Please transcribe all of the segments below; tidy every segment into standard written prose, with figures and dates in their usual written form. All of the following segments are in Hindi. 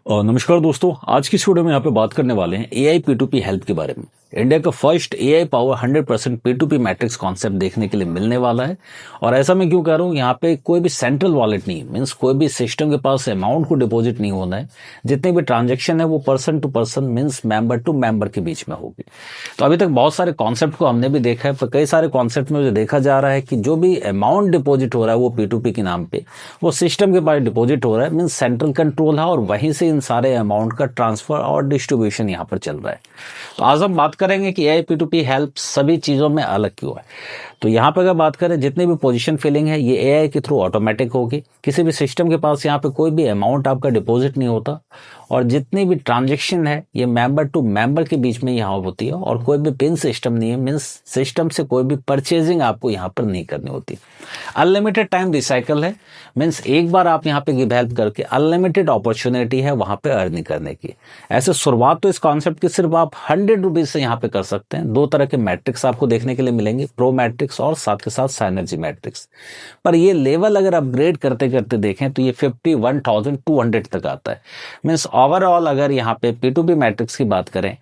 नमस्कार दोस्तों, आज की इस वीडियो में यहाँ पे बात करने वाले हैं एआई P2P हेल्प के बारे में। इंडिया का first AI power 100% P2P matrix concept देखने के लिए मिलने वाला है। और ऐसा मैं क्यों कह रहा हूँ, यहाँ पे कोई भी सेंट्रल वॉलेट नहीं, मीन्स कोई भी सिस्टम के पास अमाउंट को डिपॉजिट नहीं होना है। जितनी भी ट्रांजेक्शन है वो person to person means member to member के बीच में होगी। तो अभी तक बहुत सारे कॉन्सेप्ट को हमने भी देखा है, पर कई सारे कॉन्सेप्ट में जो देखा जा रहा है कि जो भी अमाउंट डिपॉजिट हो रहा है वो P2P के नाम पे वो सिस्टम के पास डिपॉजिट हो रहा है, मीन्स सेंट्रल कंट्रोल है और वहीं से इन सारे अमाउंट का ट्रांसफर और डिस्ट्रीब्यूशन यहाँ पर चल रहा है। तो आज हम बात करेंगे कि एआई P2P हेल्प सभी चीज़ों में अलग क्यों है। तो यहाँ पर अगर बात करें, जितनी भी पोजीशन फिलिंग है ये एआई के थ्रू ऑटोमेटिक होगी। किसी भी सिस्टम के पास यहाँ पे कोई भी अमाउंट आपका डिपॉजिट नहीं होता और जितनी भी ट्रांजेक्शन है ये मेंबर टू मेंबर के बीच में यहाँ होती है और कोई भी पिन सिस्टम नहीं है, मीन्स सिस्टम से कोई भी परचेजिंग आपको यहाँ पर नहीं करनी होती। अनलिमिटेड टाइम रिसाइकल है, मीन्स एक बार आप यहाँ पे गिव हेल्प करके अनलिमिटेड अपॉर्चुनिटी है वहां पे अर्निंग करने की। ऐसे शुरुआत तो इस कॉन्सेप्ट की सिर्फ आप 100 रुपीज से यहाँ पे कर सकते हैं। दो तरह के मैट्रिक्स आपको देखने के लिए मिलेंगे, प्रो मैट्रिक्स और साथ के साथ साइनर्जी मैट्रिक्स। पर ये लेवल अगर अपग्रेड करते करते देखें तो ये 51,200 तक आता है। मीन्स ओवरऑल अगर यहाँ पे P2P मैट्रिक्स की बात करें,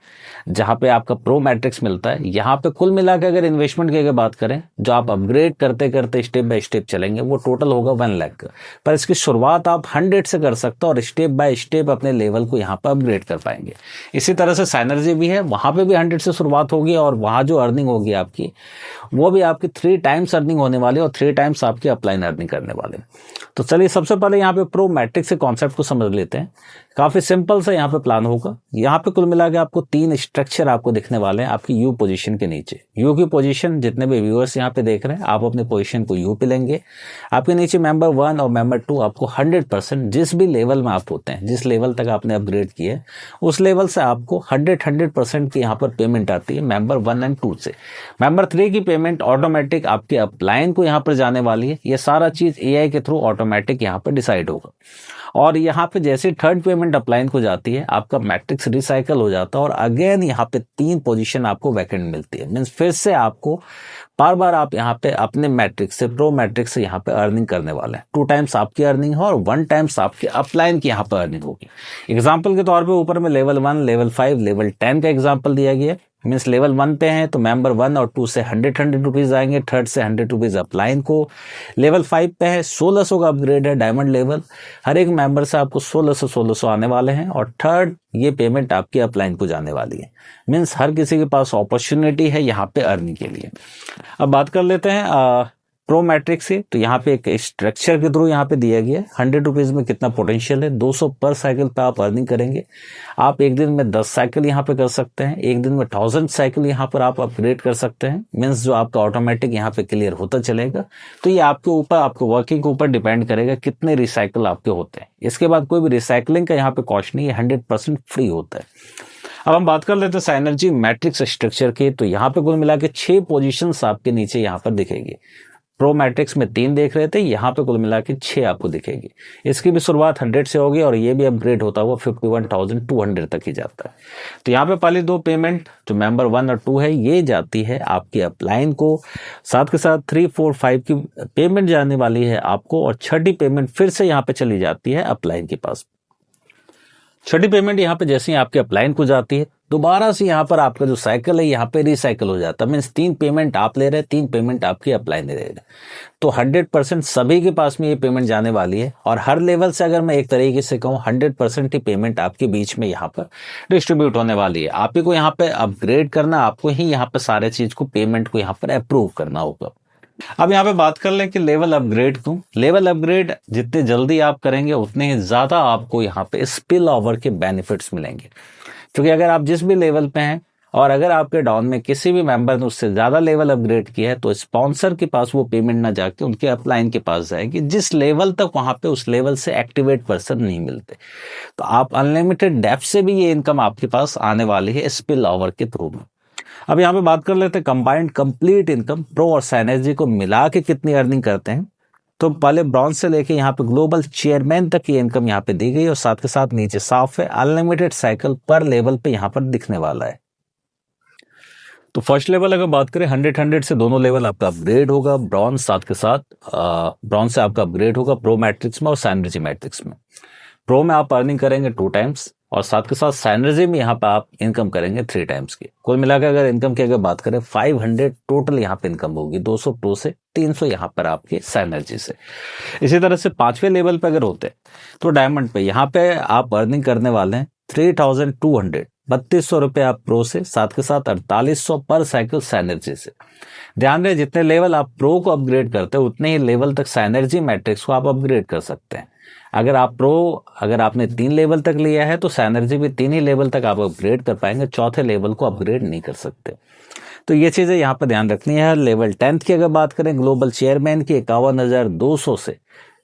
जहाँ पे आपका प्रो मैट्रिक्स मिलता है, यहाँ पे कुल मिला के अगर इन्वेस्टमेंट की अगर बात करें, जो आप अपग्रेड करते करते स्टेप बाय स्टेप चलेंगे वो टोटल होगा 1 लाख का। पर इसकी शुरुआत आप 100 से कर सकते हो और स्टेप बाय स्टेप अपने लेवल को यहाँ पर अपग्रेड कर पाएंगे। इसी तरह से साइनर्जी भी है, वहां पे भी 100 से शुरुआत होगी और वहां जो अर्निंग होगी आपकी वो भी आपकी 3 टाइम्स अर्निंग होने वाली है और 3 टाइम्स आपकी अपलाइन अर्निंग करने वाले। तो चलिए सबसे पहले यहाँ पे प्रो मैट्रिक्स के कॉन्सेप्ट को समझ लेते हैं। काफी सिंपल सा यहाँ पे प्लान होगा। यहाँ पे कुल मिला के आपको 3 स्ट्रक्चर आपको दिखने वाले हैं आपकी यू पोजीशन के नीचे। यू की पोजीशन, जितने भी व्यूअर्स यहाँ पे देख रहे हैं, आप अपनी पोजीशन को यू पे लेंगे। आपके नीचे मेंबर 1 और मेंबर 2 आपको 100% जिस भी लेवल में आप होते हैं, जिस लेवल तक आपने अपग्रेड किया है उस लेवल से आपको 100% की यहाँ पर पेमेंट आती है मेंबर 1 एंड 2 से। मेंबर 3 की पेमेंट ऑटोमेटिक आपके अपलाइन को यहाँ पर जाने वाली है। ये सारा चीज एआई के थ्रू ऑटोमेटिक यहाँ पर डिसाइड होगा। और यहाँ पे जैसे थर्ड पेमेंट अपलाइन को जाती है आपका मैट्रिक्स रिसाइकल हो जाता है और अगेन यहाँ पे 3 पोजीशन आपको वैकेंट मिलती है। मीन्स फिर से आपको बार बार आप यहाँ पे अपने मैट्रिक्स से, प्रो मैट्रिक्स से यहाँ पे अर्निंग करने वाले हैं। 2 टाइम्स आपकी अर्निंग है और 1 टाइम्स आपके अपलाइन की यहाँ पे अर्निंग होगी। एग्जाम्पल के तौर पे ऊपर में लेवल 1, लेवल 5, लेवल 10 का एग्जाम्पल दिया गया है। मीन्स लेवल 1 पे हैं तो मेंबर 1 और 2 से 100 रुपीज आएंगे, थर्ड से 100 रुपीज अपलाइन को। लेवल 5 पे है 1600 का अपग्रेड है, डायमंड लेवल। हर एक मेंबर से आपको 1600 आने वाले हैं और थर्ड ये पेमेंट आपकी अपलाइन को जाने वाली है। मीन्स हर किसी के पास अपॉर्चुनिटी है यहाँ पे अर्निंग के लिए। अब बात कर लेते हैं प्रो मैट्रिक्स से। तो यहाँ पे एक स्ट्रक्चर के थ्रू यहाँ पे दिया गया है 100 रुपीज में कितना पोटेंशियल है। 200 पर साइकिल पे आप अर्निंग करेंगे। आप एक दिन में 10 साइकिल यहाँ पे कर सकते हैं, एक दिन में 1000 साइकिल यहाँ पर आप अपग्रेड कर सकते हैं। मीन्स जो आपका ऑटोमेटिक यहाँ पे क्लियर होता चलेगा। तो ये आपके ऊपर, आपके वर्किंग के ऊपर डिपेंड करेगा कितने रिसाइकिल आपके होते हैं। इसके बाद कोई भी रिसाइकलिंग का यहाँ पे कॉस्ट नहीं है, 100% फ्री होता है। अब हम बात कर लेते हैं साइनर्जी मैट्रिक्स स्ट्रक्चर की। तो यहाँ पे कुल मिला के 6 पोजीशंस आपके नीचे यहाँ पर दिखेगी। प्रो मैट्रिक्स में 3 देख रहे थे, यहाँ पे कुल मिला के 6 आपको दिखेगी। इसकी भी शुरुआत 100 से होगी और ये भी अपग्रेड होता हुआ 51,200 तक ही जाता है। तो यहाँ पे पहली 2 पेमेंट जो मेंबर 1 और 2 है ये जाती है आपके अपलाइन को। साथ के साथ 3, 4, 5 की पेमेंट जाने वाली है आपको और छठी पेमेंट फिर से यहाँ पे चली जाती है अपलाइन के पास। छठी पेमेंट यहाँ पे जैसे ही आपके अपलाइन को जाती है दोबारा से यहाँ पर आपका जो साइकिल है यहाँ पे रिसाइकिल हो जाता है। मीन्स 3 पेमेंट आप ले रहे हैं, 3 पेमेंट आपकी अपलाइन ले रहे हैं। तो 100% सभी के पास में ये पेमेंट जाने वाली है और हर लेवल से अगर मैं एक तरीके से कहूँ 100% ही पेमेंट आपके बीच में यहाँ पर डिस्ट्रीब्यूट होने वाली है। आप ही को यहाँ पे अपग्रेड करना, आपको ही यहाँ पे सारे चीज को, पेमेंट को यहाँ पर अप्रूव करना होगा। अब यहाँ पे बात कर लें कि लेवल अपग्रेड क्यों। लेवल अपग्रेड जितने जल्दी आप करेंगे उतने ही ज्यादा आपको यहाँ पे स्पिल ओवर के बेनिफिट्स मिलेंगे। क्योंकि अगर आप जिस भी लेवल पे हैं और अगर आपके डाउन में किसी भी मेंबर ने उससे ज्यादा लेवल अपग्रेड किया है तो स्पॉन्सर के पास वो पेमेंट ना जाके उनके अपलाइन के पास जाएगी, जिस लेवल तक वहां पे उस लेवल से एक्टिवेट पर्सन नहीं मिलते। तो आप अनलिमिटेड डेप्थ से भी ये इनकम आपके पास आने वाली है स्पिल ओवर के थ्रू में। अब यहाँ पे बात कर लेते हैं कंबाइंड कंप्लीट इनकम, प्रो और साइनर्जी को मिला के कितनी अर्निंग करते हैं। तो पहले ब्रॉन्ज से लेके यहाँ पे ग्लोबल चेयरमैन तक की इनकम यहाँ पे दी गई और साथ के साथ नीचे साफ है अनलिमिटेड साइकिल पर लेवल पे यहाँ पर दिखने वाला है। तो फर्स्ट लेवल अगर बात करें 100 से दोनों लेवल आपका अपग्रेड होगा। ब्रॉन्ज साथ के साथ ब्रॉन्ज से आपका अपग्रेड होगा प्रो मैट्रिक्स में और साइनर्जी मैट्रिक्स में। प्रो में आप अर्निंग करेंगे 2 टाइम्स और साथ के साथ साइनर्जी में यहाँ पे आप इनकम करेंगे 3 टाइम्स की। कुल मिलाकर अगर इनकम की अगर बात करें 500 टोटल यहाँ पे इनकम होगी, 200 प्रो से, 300 यहाँ पर आपके साइनर्जी से। इसी तरह से 5वें लेवल पे अगर होते तो डायमंड पे यहाँ पे आप अर्निंग करने वाले हैं 3200, 3200 रुपये आप प्रो से, साथ के साथ 4800 पर साइकिल साइनर्जी से। ध्यान रहे जितने लेवल आप प्रो को अपग्रेड करते हैं उतने ही लेवल तक साइनर्जी मैट्रिक्स को आप अपग्रेड कर सकते हैं। अगर आपने 3 लेवल तक लिया है तो साइनर्जी भी 3 ही लेवल तक आप अपग्रेड कर पाएंगे, चौथे लेवल को अपग्रेड नहीं कर सकते। तो ये चीजें यहाँ पर ध्यान रखनी है। लेवल 10 की अगर बात करें ग्लोबल चेयरमैन की 51,200 से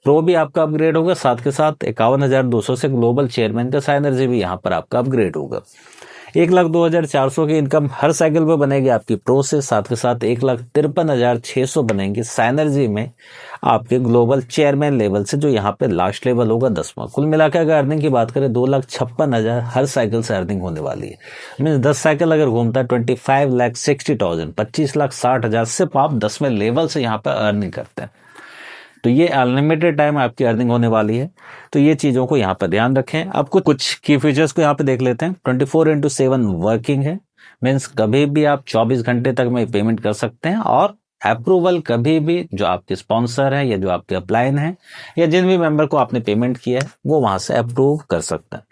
प्रो भी आपका अपग्रेड होगा, साथ के साथ 51,200 से ग्लोबल चेयरमैन का साइनर्जी भी यहाँ पर आपका अपग्रेड होगा। 1,02,400 की इनकम हर साइकिल पे बनेगी आपकी प्रो से, साथ के साथ 1,53,600 बनेंगे साइनर्जी में आपके ग्लोबल चेयरमैन लेवल से, जो यहाँ पे लास्ट लेवल होगा 10वां। कुल मिलाकर अगर अर्निंग की बात करें 2,56,000 हर साइकिल से अर्निंग होने वाली है। मीन्स 10 साइकिल अगर घूमता है 25,60,000, 25,60,000 सिर्फ आप 10वें लेवल से यहाँ पर अर्निंग करते हैं। तो ये अनलिमिटेड टाइम आपकी अर्निंग होने वाली है। तो ये चीज़ों को यहाँ पर ध्यान रखें। अब कुछ की फीचर्स को यहाँ पे देख लेते हैं। 24/7 वर्किंग है, मीन्स कभी भी आप 24 घंटे तक में पेमेंट कर सकते हैं और अप्रूवल कभी भी जो आपके स्पॉन्सर है या जो आपके अपलाइन है या जिन भी मेंबर को आपने पेमेंट किया है वो वहां से अप्रूव कर सकता है।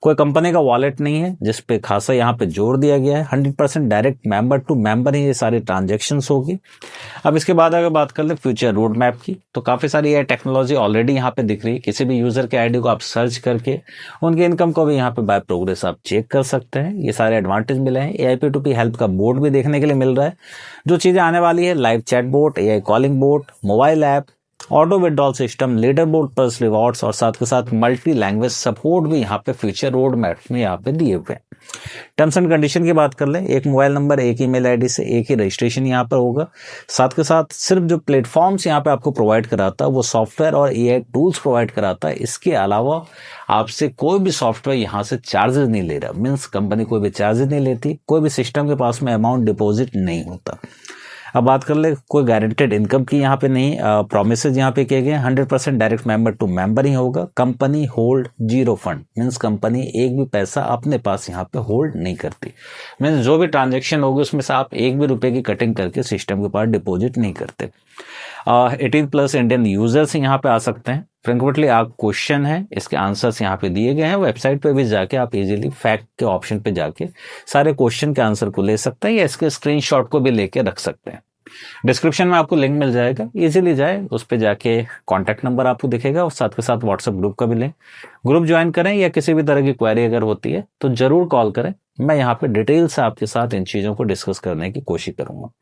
कोई कंपनी का वॉलेट नहीं है जिसपे खासा यहाँ पे जोर दिया गया है। 100% डायरेक्ट मेंबर टू मेंबर ही ये सारी ट्रांजैक्शंस होगी। अब इसके बाद अगर बात कर ले फ्यूचर रोड मैप की, तो काफी सारी ये टेक्नोलॉजी ऑलरेडी यहाँ पे दिख रही है। किसी भी यूजर के आईडी को आप सर्च करके उनकी इनकम को भी यहाँ पे बाय प्रोग्रेस आप चेक कर सकते हैं। ये सारे एडवांटेज मिले हैं। AI P2P हेल्प का बोर्ड भी देखने के लिए मिल रहा है। जो चीजें आने वाली है, live chat bot, AI calling boat, mobile app, auto withdrawal system, leader board plus rewards और साथ के साथ मल्टी लैंग्वेज सपोर्ट भी यहाँ पे फ्यूचर रोड मैप में यहाँ पे दिए हुए हैं। टर्म्स एंड कंडीशन की बात कर ले, एक मोबाइल नंबर, एक ईमेल आईडी से एक ही रजिस्ट्रेशन यहाँ पर होगा। साथ के साथ सिर्फ जो प्लेटफॉर्म्स यहाँ पे आपको प्रोवाइड कराता है वो सॉफ्टवेयर और AI टूल्स प्रोवाइड कराता है। इसके अलावा आपसे कोई भी सॉफ्टवेयर यहाँ से चार्जेस नहीं ले रहा। मीन्स कंपनी कोई भी चार्जेस नहीं लेती, कोई भी सिस्टम के पास में अमाउंट डिपॉजिट नहीं होता। अब बात कर ले कोई गारंटेड इनकम की यहाँ पे नहीं, प्रोमिसेस यहाँ पे किए गए। 100% डायरेक्ट मेंबर टू मेंबर ही होगा। Company hold 0 fund, means company एक भी पैसा अपने पास यहाँ पे होल्ड नहीं करती। मीन्स जो भी ट्रांजेक्शन होगी उसमें से आप एक भी रुपए की कटिंग करके सिस्टम के पास डिपॉजिट नहीं करते। 18+ इंडियन यूजर्स यहाँ पे आ सकते हैं। फ्रिक्वेंटली आप क्वेश्चन है, इसके आंसर्स यहाँ पे दिए गए हैं। वेबसाइट पे भी जाके आप इजीली फैक्ट के ऑप्शन पे जाके सारे क्वेश्चन के आंसर को ले सकते हैं या इसके स्क्रीनशॉट को भी लेके रख सकते हैं। डिस्क्रिप्शन में आपको लिंक मिल जाएगा, इजीली जाए उस पे जाके कॉन्टैक्ट नंबर आपको दिखेगा और साथ के साथ व्हाट्सएप ग्रुप का भी लिंक। ग्रुप ज्वाइन करें या किसी भी तरह की क्वेरी अगर होती है तो जरूर कॉल करें। मैं यहाँ पे डिटेल से आपके साथ इन चीजों को डिस्कस करने की कोशिश करूंगा।